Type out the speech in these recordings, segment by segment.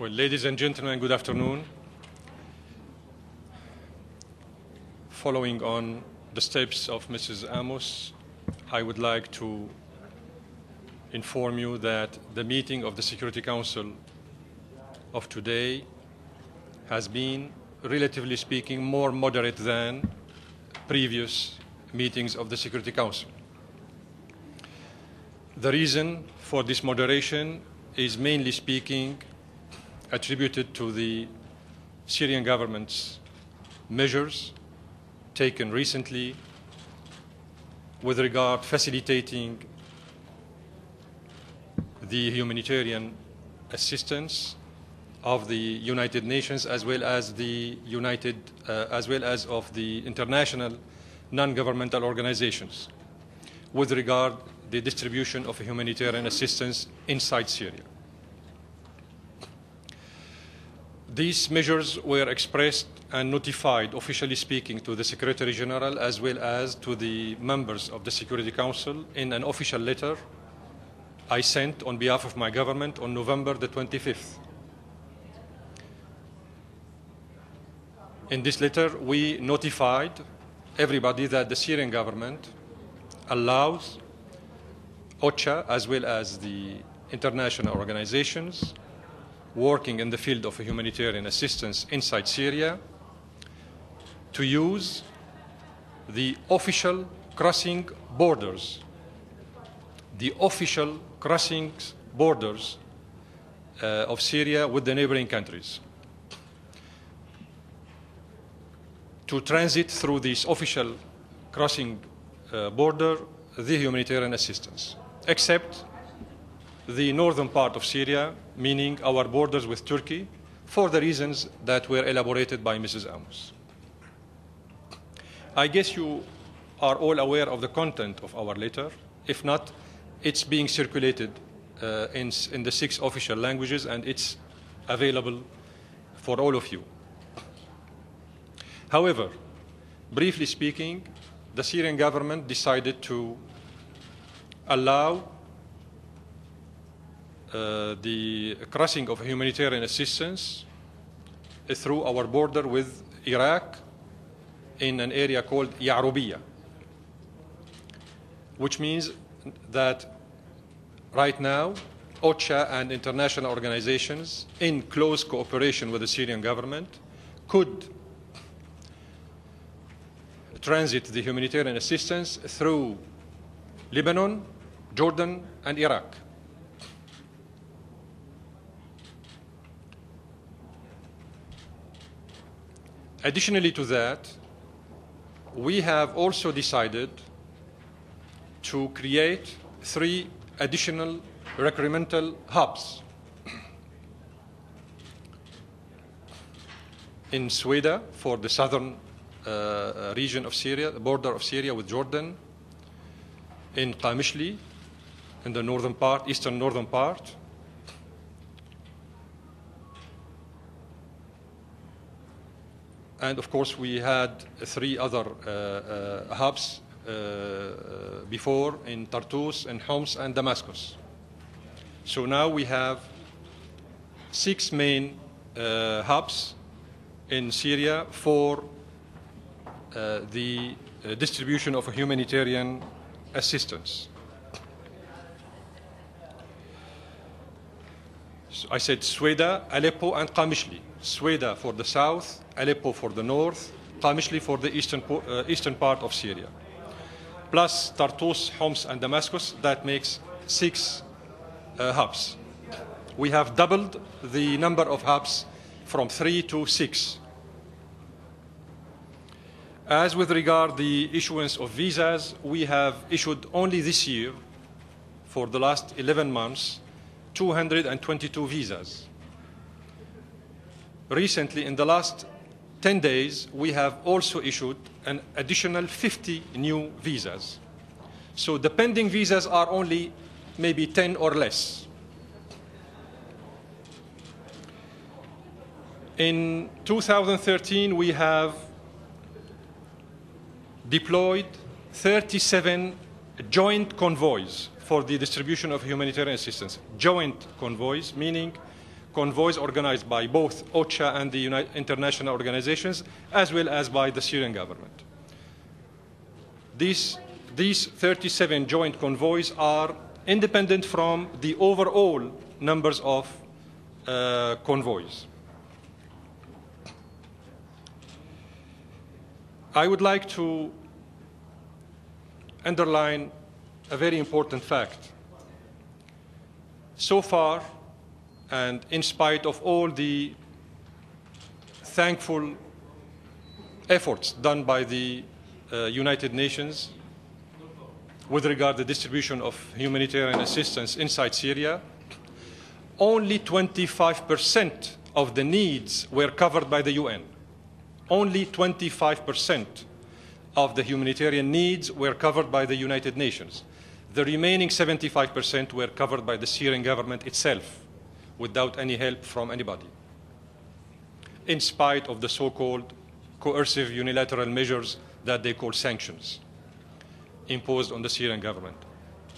Well, ladies and gentlemen, good afternoon. Following on the steps of Mrs. Amos, I would like to inform you that the meeting of the Security Council of today has been, relatively speaking, more moderate than previous meetings of the Security Council. The reason for this moderation is mainly speaking attributed to the Syrian government's measures taken recently with regard facilitating the humanitarian assistance of the United Nations as well as of the international non-governmental organizations with regard the distribution of humanitarian assistance inside Syria. These measures were expressed and notified, officially speaking, to the Secretary General as well as to the members of the Security Council in an official letter I sent on behalf of my government on November the 25th. In this letter, we notified everybody that the Syrian government allows OCHA as well as the international organizations working in the field of humanitarian assistance inside Syria to use the official crossing borders, of Syria with the neighboring countries, to transit through this official crossing border the humanitarian assistance, except the northern part of Syria, meaning our borders with Turkey, for the reasons that were elaborated by Mrs. Amos. I guess you are all aware of the content of our letter. If not, it's being circulated in the 6 official languages, and it's available for all of you. However, briefly speaking, the Syrian government decided to allow the crossing of humanitarian assistance through our border with Iraq in an area called Ya'rubiya, which means that right now OCHA and international organizations in close cooperation with the Syrian government could transit the humanitarian assistance through Lebanon, Jordan, and Iraq. Additionally to that, we have also decided to create 3 additional recremental hubs in Sweda for the southern region of Syria, the border of Syria with Jordan, in Qamishli, in the northern part, eastern northern part, and of course we had 3 other hubs before in Tartus, and Homs, and Damascus. So now we have 6 main hubs in Syria for the distribution of humanitarian assistance. So I said Sweda, Aleppo, and Qamishli. Sweda for the south, Aleppo for the north, Qamishli for the eastern part of Syria. Plus Tartus, Homs, and Damascus, that makes 6 hubs. We have doubled the number of hubs from 3 to 6. As with regard the issuance of visas, we have issued only this year, for the last 11 months, 222 visas. Recently, in the last 10 days, we have also issued an additional 50 new visas. So the pending visas are only maybe 10 or less. In 2013, we have deployed 37 joint convoys for the distribution of humanitarian assistance. Joint convoys, meaning convoys organized by both OCHA and the international organizations, as well as by the Syrian government. These 37 joint convoys are independent from the overall numbers of convoys. I would like to underline a very important fact. So far, and in spite of all the thankful efforts done by the United Nations with regard to the distribution of humanitarian assistance inside Syria, only 25% of the needs were covered by the UN. Only 25% of the humanitarian needs were covered by the United Nations. The remaining 75% were covered by the Syrian government itself, without any help from anybody, in spite of the so-called coercive unilateral measures that they call sanctions imposed on the Syrian government.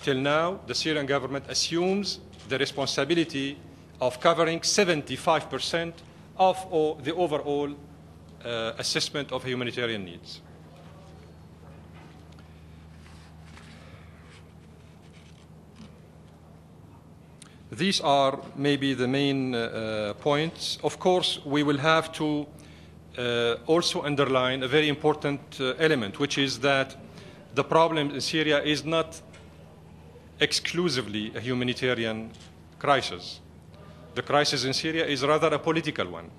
Till now, the Syrian government assumes the responsibility of covering 75% of the overall assessment of humanitarian needs. These are maybe the main points. Of course, we will have to also underline a very important element, which is that the problem in Syria is not exclusively a humanitarian crisis. The crisis in Syria is rather a political one.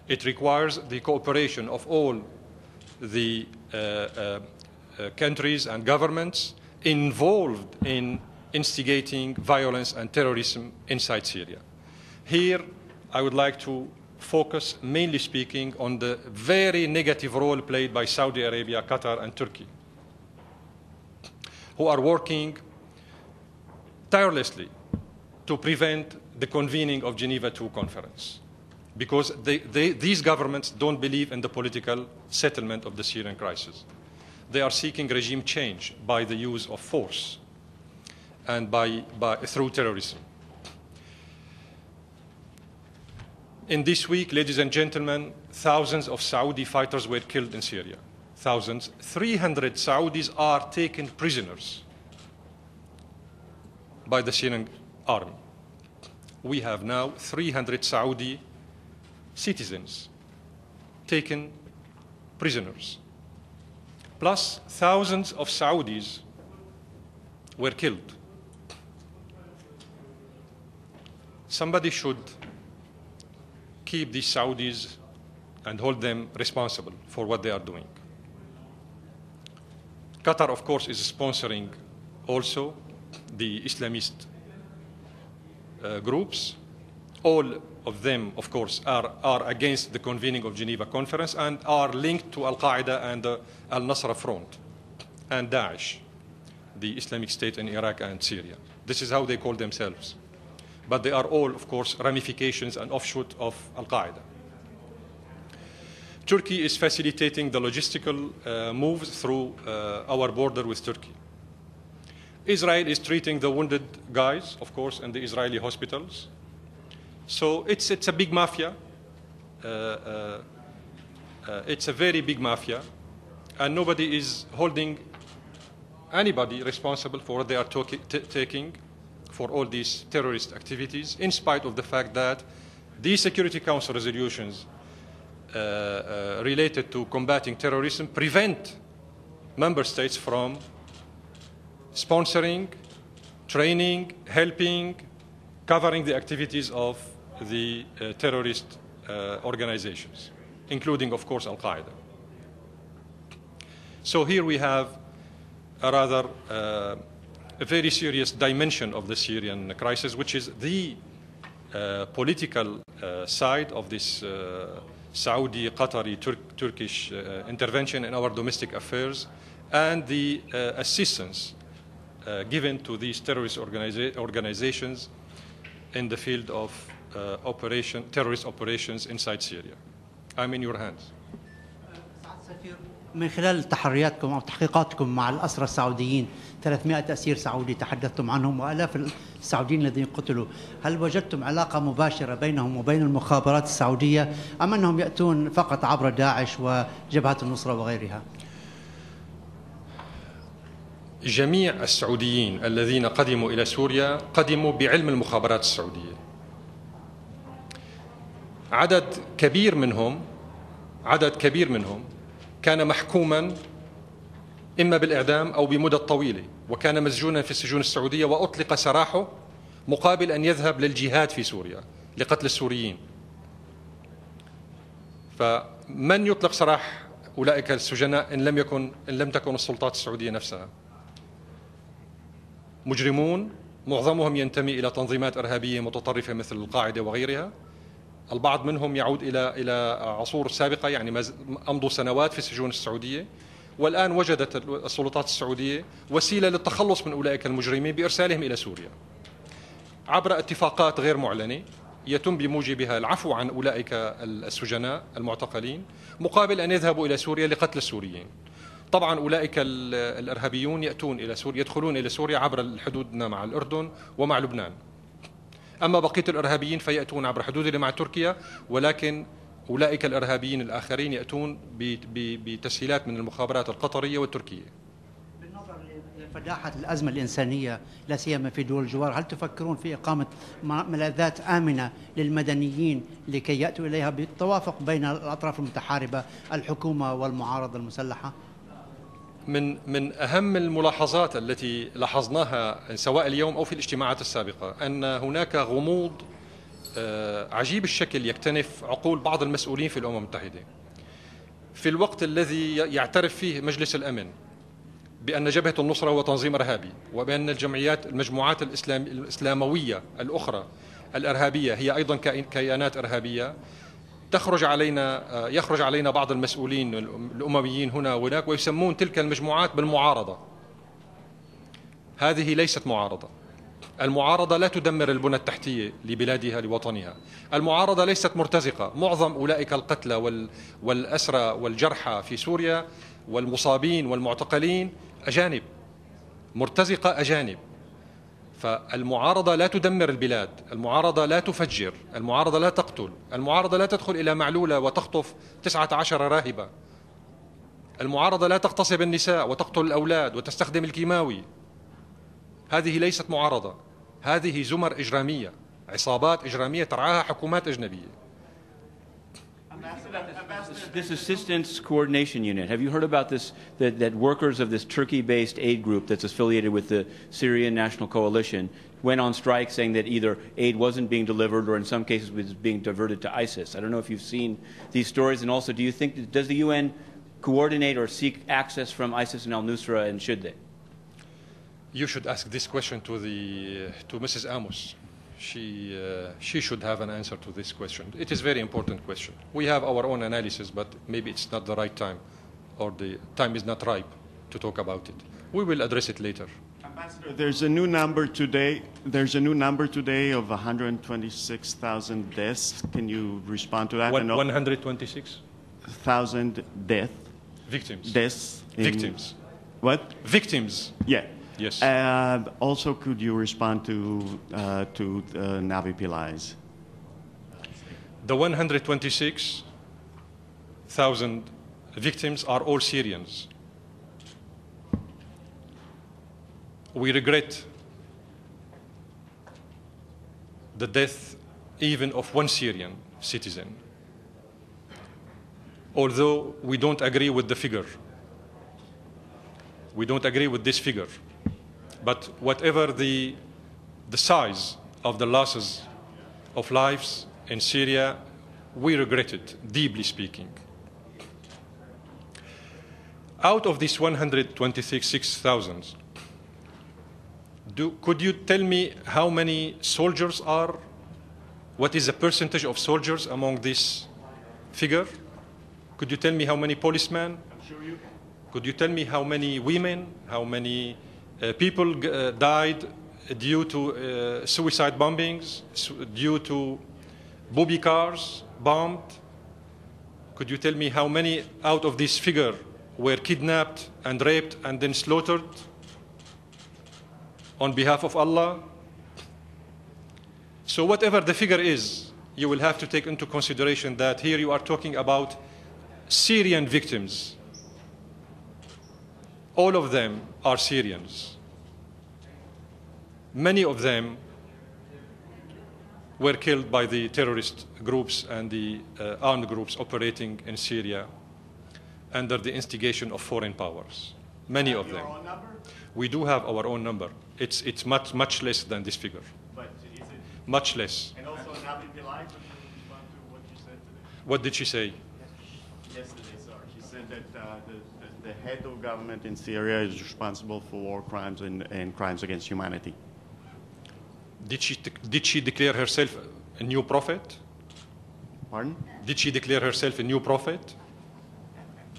It requires the cooperation of all the countries and governments involved in instigating violence and terrorism inside Syria. Here, I would like to focus, mainly speaking, on the very negative role played by Saudi Arabia, Qatar, and Turkey, who are working tirelessly to prevent the convening of Geneva II conference, because these governments don't believe in the political settlement of the Syrian crisis. They are seeking regime change by the use of force and through terrorism. In this week, ladies and gentlemen, thousands of Saudi fighters were killed in Syria. Thousands. 300 Saudis are taken prisoners by the Syrian army. We have now 300 Saudi citizens taken prisoners, plus thousands of Saudis were killed. Somebody should keep these Saudis and hold them responsible for what they are doing. Qatar, of course, is sponsoring also the Islamist groups. All of them, of course, are against the convening of Geneva Conference and are linked to Al-Qaeda and the Al-Nusra Front and Daesh, the Islamic State in Iraq and Syria. This is how they call themselves. But they are all, of course, ramifications and offshoot of Al-Qaeda. Turkey is facilitating the logistical moves through our border with Turkey. Israel is treating the wounded guys, of course, in the Israeli hospitals. So it's a big mafia. It's a very big mafia, and nobody is holding anybody responsible for what they are taking for all these terrorist activities, in spite of the fact that these Security Council resolutions related to combating terrorism prevent member states from sponsoring, training, helping, covering the activities of the terrorist organizations, including, of course, Al-Qaeda. So here we have a rather a very serious dimension of the Syrian crisis, which is the political side of this Saudi, Qatari, Turkish intervention in our domestic affairs, and the assistance given to these terrorist organizations in the field of terrorist operations inside Syria. I'm in your hands. من خلال تحرياتكم أو تحقيقاتكم مع الأسرى السعوديين 300 أسير سعودي تحدثتم عنهم وآلاف السعوديين الذين قتلوا، هل وجدتم علاقة مباشرة بينهم وبين المخابرات السعودية أم أنهم يأتون فقط عبر داعش وجبهات النصرة وغيرها؟ جميع السعوديين الذين قدموا إلى سوريا قدموا بعلم المخابرات السعودية. عدد كبير منهم كان محكوما إما بالإعدام أو بمدة طويلة، وكان مسجونا في السجون السعودية وأطلق سراحه مقابل أن يذهب للجهاد في سوريا لقتل السوريين. فمن يطلق سراح أولئك السجناء إن لم تكن السلطات السعودية نفسها؟ مجرمون معظمهم ينتمي إلى تنظيمات إرهابية متطرفة مثل القاعدة وغيرها. البعض منهم يعود إلى عصور سابقة، يعني أمضوا سنوات في السجون السعودية، والآن وجدت السلطات السعودية وسيلة للتخلص من أولئك المجرمين بإرسالهم إلى سوريا عبر اتفاقات غير معلنة يتم بموجبها العفو عن أولئك السجناء المعتقلين مقابل أن يذهبوا إلى سوريا لقتل السوريين. طبعا أولئك الإرهابيون يدخلون إلى سوريا عبر حدودنا مع الأردن ومع لبنان. أما بقية الإرهابيين فيأتون عبر حدودنا مع تركيا، ولكن أولئك الإرهابيين الآخرين يأتون بتسهيلات من المخابرات القطرية والتركية. بالنظر لفداحة الأزمة الإنسانية لا سيما في دول الجوار، هل تفكرون في إقامة ملاذات آمنة للمدنيين لكي يأتوا إليها بالتوافق بين الأطراف المتحاربة الحكومة والمعارضة المسلحة؟ من أهم الملاحظات التي لاحظناها سواء اليوم أو في الاجتماعات السابقة أن هناك غموض عجيب الشكل يكتنف عقول بعض المسؤولين في الأمم المتحدة في الوقت الذي يعترف فيه مجلس الأمن بأن جبهة النصرة هو تنظيم إرهابي، وبأن المجموعات الإسلاموية الأخرى الإرهابية هي أيضا كيانات إرهابية. يخرج علينا بعض المسؤولين الأمميين هنا وهناك ويسمون تلك المجموعات بالمعارضة. هذه ليست معارضة. المعارضة لا تدمر البنى التحتية لبلادها لوطنها. المعارضة ليست مرتزقة. معظم أولئك القتلى والأسرى والجرحى في سوريا والمصابين والمعتقلين أجانب، مرتزقة أجانب. فالمعارضة لا تدمر البلاد، المعارضة لا تفجر، المعارضة لا تقتل، المعارضة لا تدخل إلى معلولة وتخطف 19 راهبة، المعارضة لا تغتصب النساء وتقتل الأولاد وتستخدم الكيماوي. هذه ليست معارضة، هذه زمر إجرامية، عصابات إجرامية ترعاها حكومات أجنبية. This assistance coordination unit, have you heard about this, that workers of this Turkey-based aid group that's affiliated with the Syrian National Coalition went on strike saying that either aid wasn't being delivered or in some cases was being diverted to ISIS? I don't know if you've seen these stories, and also do you think, does the UN coordinate or seek access from ISIS and al-Nusra, and should they? You should ask this question to Mrs. Amos. She should have an answer to this question. It is a very important question. We have our own analysis, but maybe it's not the right time, or the time is not ripe to talk about it. We will address it later. Ambassador, there's a new number today. There's a new number today of 126,000 deaths. Can you respond to that? 126,000 victims. Victims. What? Victims. Yeah. Yes. Also, could you respond to Navi Pillai's? The 126,000 victims are all Syrians. We regret the death even of one Syrian citizen, although we don't agree with the figure. We don't agree with this figure. But whatever the size of the losses of lives in Syria, we regret it, deeply speaking. Out of these 126,000, could you tell me how many soldiers are? What is the percentage of soldiers among this figure? Could you tell me how many policemen? I'm sure you can. Could you tell me how many women, how many people died due to suicide bombings, due to booby cars bombed? Could you tell me how many out of this figure were kidnapped and raped and then slaughtered on behalf of Allah. So whatever the figure is, you will have to take into consideration that here you are talking about Syrian victims. All of them are Syrians. Many of them were killed by the terrorist groups and the armed groups operating in Syria under the instigation of foreign powers. Many of them. We do have our own number. It's much less than this figure. But is it? Much less. And also Nabi Pillai, could you respond to what you said today? What did she say? Yesterday, sorry. She said that the head of government in Syria is responsible for war crimes and crimes against humanity. Did she declare herself a new prophet? Pardon? Did she declare herself a new prophet?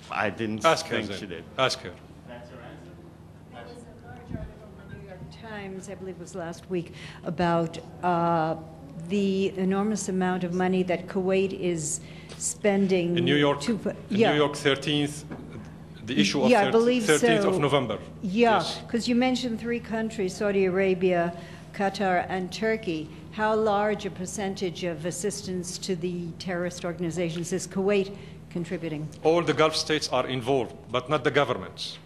I didn't Ask her think then. she did. Ask her. That's her answer? There was a large article in the New York Times, I believe it was last week, about the enormous amount of money that Kuwait is spending. In New York, yeah. New York 13th, the issue of Yeah, I believe 13th so. of November. Yeah, Yes. because you mentioned three countries, Saudi Arabia, Qatar, and Turkey. How large a percentage of assistance to the terrorist organizations is Kuwait contributing? All the Gulf states are involved, but not the governments.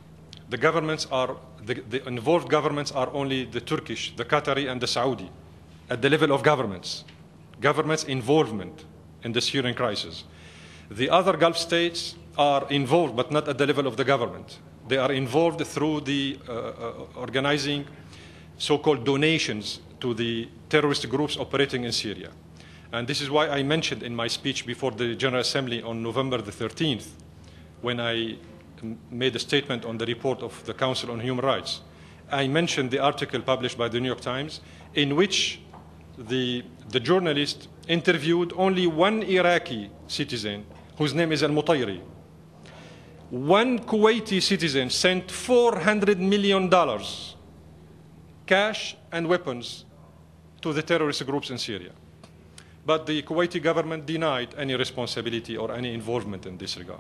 The governments are, the involved governments are only the Turkish, the Qatari, and the Saudi, at the level of governments. Governments' involvement in the Syrian crisis. The other Gulf states are involved, but not at the level of the government. They are involved through the organizing so-called donations to the terrorist groups operating in Syria. And this is why I mentioned in my speech before the General Assembly on November the 13th, when I made a statement on the report of the Council on Human Rights, I mentioned the article published by the New York Times in which the journalist interviewed only one Iraqi citizen whose name is Al-Mutayri. One Kuwaiti citizen sent $400 million cash and weapons to the terrorist groups in Syria. But the Kuwaiti government denied any responsibility or any involvement in this regard.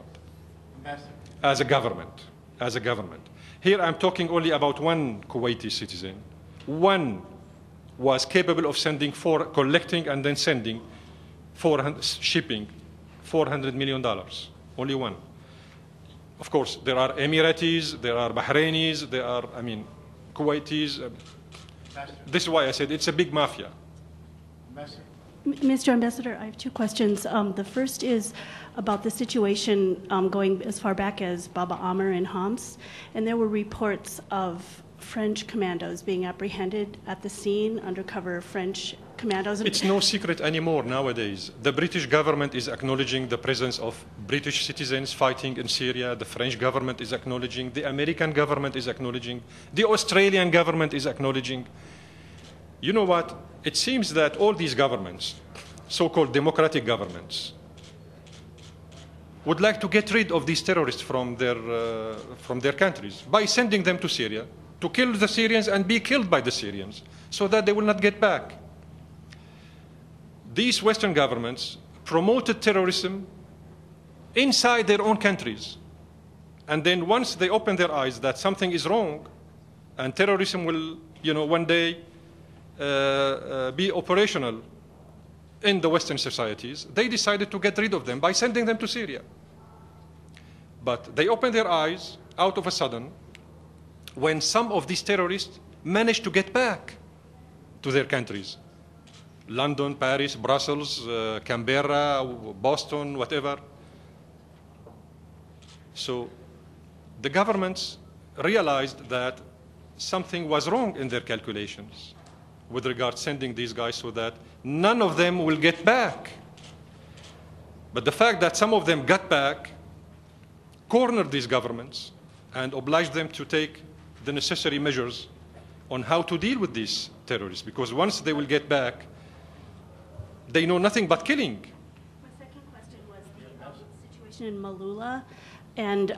As a government. Here I'm talking only about one Kuwaiti citizen. One was capable of collecting and then sending, shipping $400 million. Only one. Of course, there are Emiratis, there are Bahrainis, there are, Kuwaitis. This is why I said it's a big mafia. Mr. Ambassador, I have two questions. The first is about the situation going as far back as Baba Amr and Homs, and there were reports of French commandos being apprehended at the scene, undercover French commandos. It's no secret anymore nowadays. The British government is acknowledging the presence of British citizens fighting in Syria. The French government is acknowledging. The American government is acknowledging. The Australian government is acknowledging. You know what? It seems that all these governments, so-called democratic governments, would like to get rid of these terrorists from their countries by sending them to Syria to kill the Syrians and be killed by the Syrians so that they will not get back. These Western governments promoted terrorism inside their own countries. And then once they open their eyes that something is wrong and terrorism will, one day be operational in the Western societies, they decided to get rid of them by sending them to Syria. But they opened their eyes out of a sudden when some of these terrorists managed to get back to their countries. London, Paris, Brussels, Canberra, Boston, whatever. So the governments realized that something was wrong in their calculations with regard to sending these guys so that none of them will get back. But the fact that some of them got back cornered these governments and obliged them to take the necessary measures on how to deal with these terrorists, because once they will get back, they know nothing but killing. My second question was the situation in Malula, and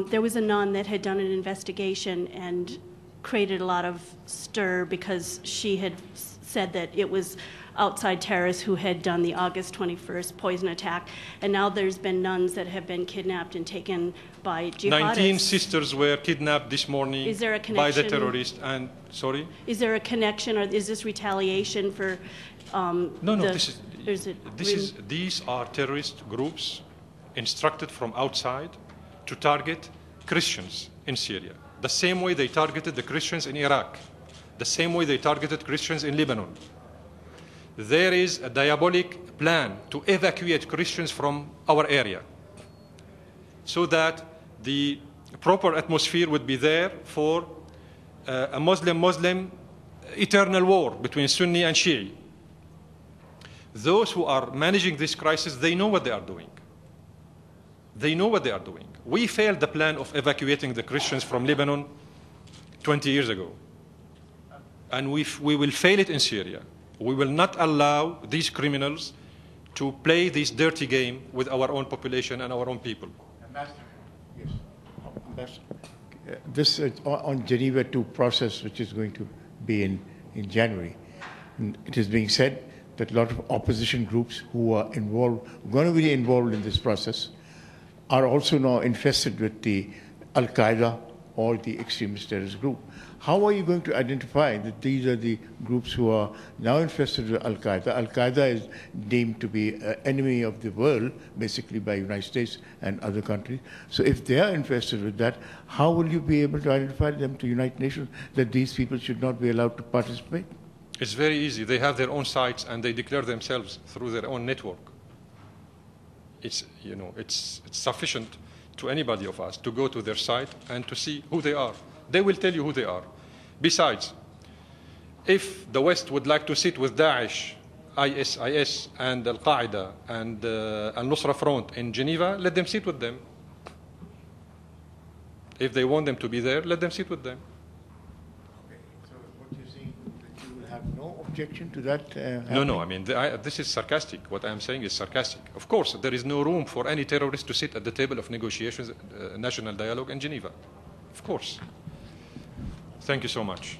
there was a nun that had done an investigation, and created a lot of stir because she had said that it was outside terrorists who had done the August 21st poison attack. And now there's been nuns that have been kidnapped and taken by jihadists. 19 sisters were kidnapped this morning Is there a by the connection? terrorists. And sorry? Is there a connection, or is this retaliation for No, there's these are terrorist groups instructed from outside to target Christians in Syria. The same way they targeted the Christians in Iraq. The same way they targeted Christians in Lebanon. There is a diabolic plan to evacuate Christians from our area so that the proper atmosphere would be there for a Muslim-Muslim eternal war between Sunni and Shi'i. Those who are managing this crisis, they know what they are doing. They know what they are doing. We failed the plan of evacuating the Christians from Lebanon 20 years ago. And we will fail it in Syria. We will not allow these criminals to play this dirty game with our own population and our own people. Ambassador. Yes. Ambassador. This on Geneva II process, which is going to be in January. And it is being said that a lot of opposition groups who are going to be involved in this process, are also now infested with the Al-Qaeda or the extremist terrorist group. How are you going to identify that these are the groups who are now infested with Al-Qaeda? Al-Qaeda is deemed to be an enemy of the world, basically by the United States and other countries. So if they are infested with that, how will you be able to identify them to United Nations that these people should not be allowed to participate? It's very easy. They have their own sites and they declare themselves through their own network. It's sufficient to anybody of us to go to their site and to see who they are. They will tell you who they are. Besides, if the West would like to sit with Daesh, ISIS, and Al-Qaeda, and Al-Nusra Front in Geneva, let them sit with them. If they want them to be there, let them sit with them. Okay, so what you're saying, that you will have no objection to that? No, I mean, this is sarcastic. What I'm saying is sarcastic. Of course, there is no room for any terrorist to sit at the table of negotiations, national dialogue in Geneva. Of course. Thank you so much.